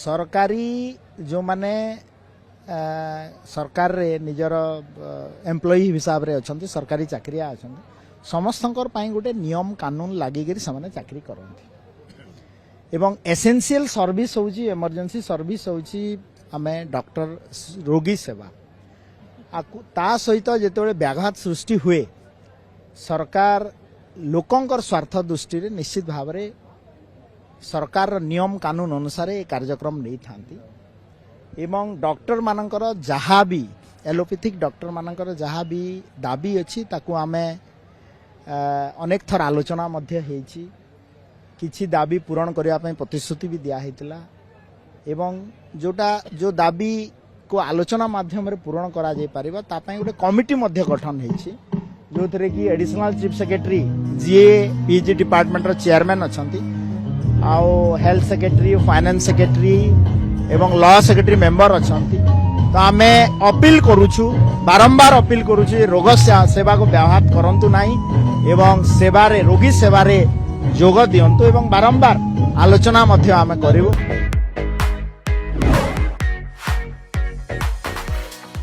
सरकारी जो माने सरकार रे निजर एम्प्लॉई हिसाब रे अछंती सरकारी चाकरिया अछंती समस्तंकर पाई गोटे नियम कानून लागिक से चाकरी करती एवं एसेंशियल सर्विस होची इमरजेंसी सर्विस होची आमे डॉक्टर रोगी सेवा ता सहित जेतबेले व्याघात सृष्टि हुए सरकार लोकंकर स्वार्थ दृष्टि रे निश्चित भाव रे सरकार नियम कानून अनुसार ये कार्यक्रम नहीं थांती एवं डॉक्टर मानकर जहाँ भी एलोपैथिक डॉक्टर मानकर जहाँ भी दाबी अच्छी ताकू आमे अनेक थर आलोचना मध्य हेची किछि दाबी पूरण करने पे प्रतिश्रुति भी दिया हेतिला एवं जोटा जो दाबी को आलोचना माध्यम रे पूरण करा जाय परिबा ता पई गोटे कमिटी मध्य गठन हेची जो थरे कि एडिशनल चीफ सेक्रेटरी जीए पीजी डिपार्टमेंट रो चेयरमैन अछंती आउ हेल्थ सेक्रेटरी फाइनेंस सेक्रेटरी एवं लॉ सेक्रेटरी मेंबर अछंती तो आमे अपील करूछु बारंबार अपील करूछु रोग सेवा को व्याघात करंतु नाही एवं सेवा रे रोगी सेवा रे जोग दियंतु एवं बारंबार आलोचना मध्य आमे करिवु।